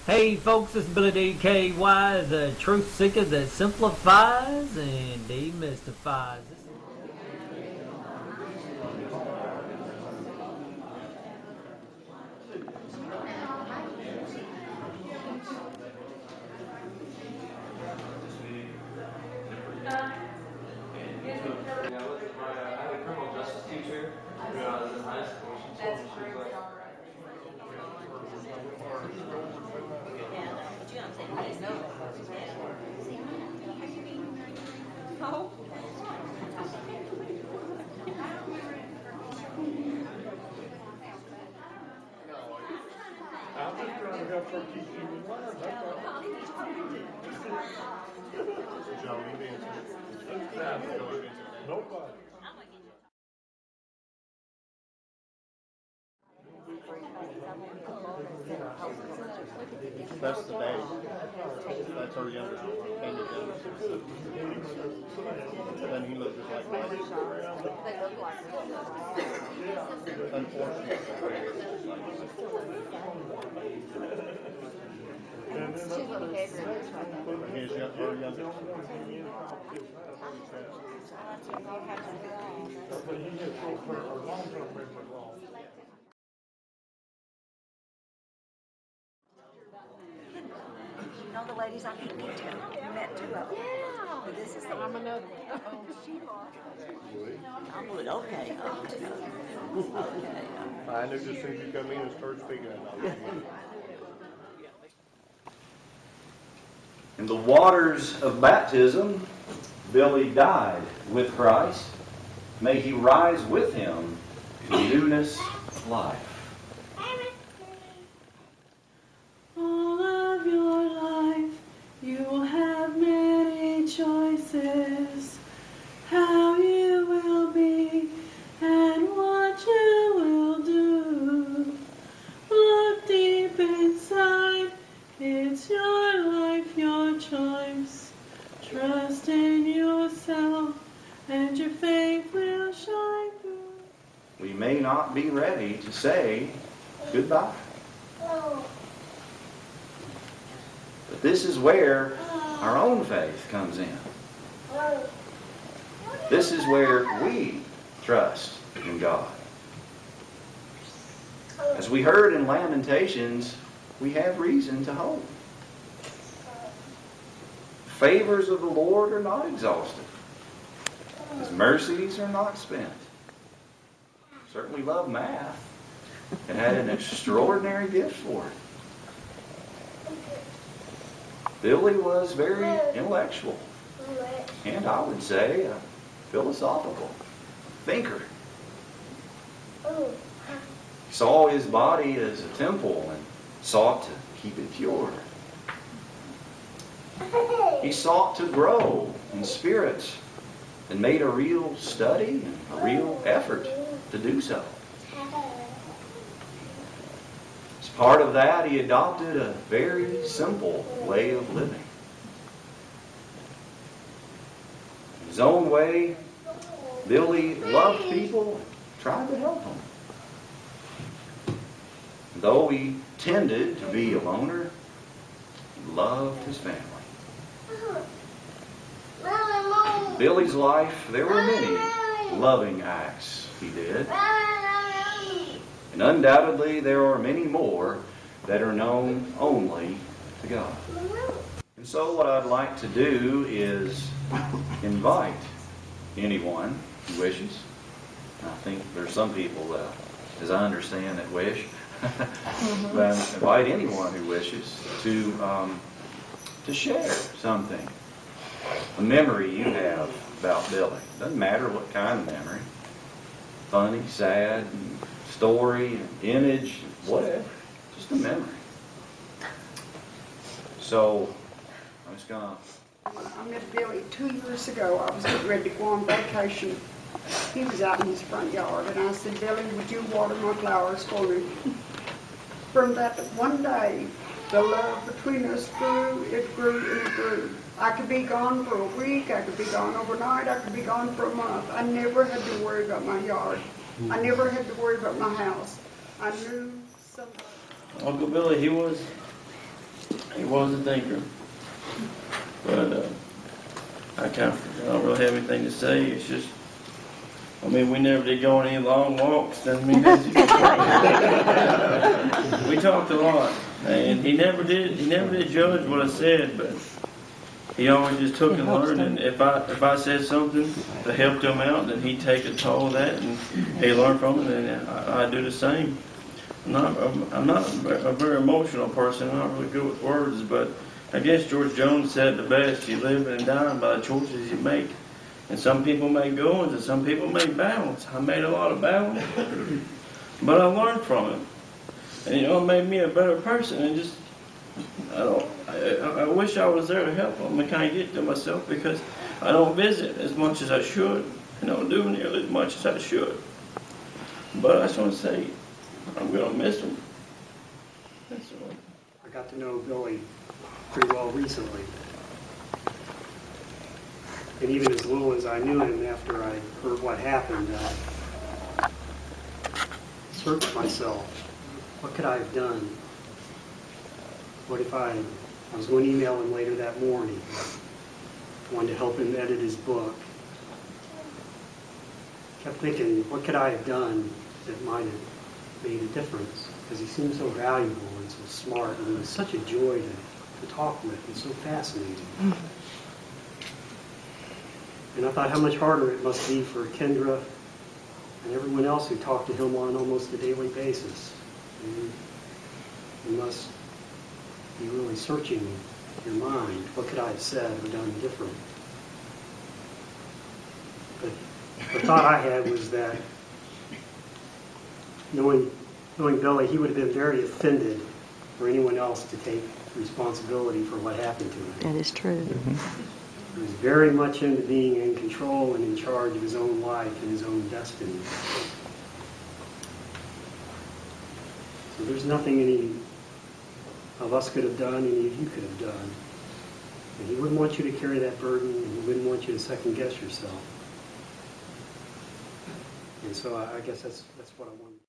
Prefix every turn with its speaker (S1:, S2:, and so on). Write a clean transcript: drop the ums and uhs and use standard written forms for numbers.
S1: Hey folks, it's BillyDKY's, the truth seeker that simplifies and demystifies.
S2: I'm just trying to help her keep you in line. That's all. Joe, you answer. Nobody. That's the day. That's her younger daughter. And he looks just like me. Unfortunately. His younger daughter.
S3: You know the ladies I can meet you. You met two of them. Yeah. But this is the I'm another. Oh, Sheila. I'm good. Okay. Okay.
S2: I knew just as soon as you come in and start speaking about it.
S4: In the waters of baptism, Billy died with Christ. May he rise with him to newness of life.
S5: All of your life you will have many choices, how you will be and what you will do. Look deep inside, it's your life, your choice. Trust in yourself and your faith will shine through.
S4: We may not be ready to say goodbye. But this is where our own faith comes in. This is where we trust in God. As we heard in Lamentations, we have reason to hope. Favors of the Lord are not exhausted. His mercies are not spent. Certainly love math and had an extraordinary gift for it. Billy was very intellectual, and I would say a philosophical thinker. He saw his body as a temple and sought to keep it pure. He sought to grow in spirit and made a real study and a real effort to do so. As part of that, he adopted a very simple way of living. In his own way, Billy loved people and tried to help them. And though he tended to be a loner, he loved his family. Billy's life, there were many loving acts he did. And undoubtedly, there are many more that are known only to God. And so what I'd like to do is invite anyone who wishes. I think there's some people, as I understand, that wish. But invite anyone who wishes to share something. A memory you have about Billy. Doesn't matter what kind of memory. Funny, sad, story, image, whatever. Just a memory. So, I'm just going to...
S6: I met Billy 2 years ago. I was getting ready to go on vacation. He was out in his front yard, and I said, Billy, would you water my flowers for me? From that one day, the love between us grew, and it grew. I could be gone for a week, I could be gone overnight, I could be gone for a month. I never had to worry about my yard. I never had to worry about my house. I knew somebody.
S7: Uncle Billy, he was He was a thinker. But I don't really have anything to say. It's just, I mean, we never did go on any long walks. Doesn't mean that we talked a lot, and he never did judge what I said, but he always just took and learned. And if I said something that helped him out, then he'd take a toll of that, and he learned from it, and I do the same. I'm not a very emotional person. I'm not really good with words, but I guess George Jones said the best: you live and die by the choices you make. And some people make good ones, and some people make bad ones. I made a lot of bad ones, but I learned from it. And it made me a better person. And just, I wish I was there to help them and kind of get to myself, because I don't visit as much as I should. I don't do nearly as much as I should. But I just want to say, I'm going to miss him. That's all.
S8: I got to know Billy pretty well recently. And even as little as I knew him, after I heard what happened, I searched myself. What could I have done? What if I was going to email him later that morning? I wanted to help him edit his book. Kept thinking, what could I have done that might have made a difference? Because he seemed so valuable and so smart, and it was such a joy to talk with, and so fascinating. And I thought how much harder it must be for Kendra and everyone else who talked to him on almost a daily basis. And you must be really searching your mind. What could I have said or done different? But the thought I had was that knowing Billy, he would have been very offended for anyone else to take responsibility for what happened to him.
S3: That is true.
S8: He was very much into being in control and in charge of his own life and his own destiny. So there's nothing any of us could have done, any of you could have done. And he wouldn't want you to carry that burden, and he wouldn't want you to second guess yourself. And so I guess that's what I wanted.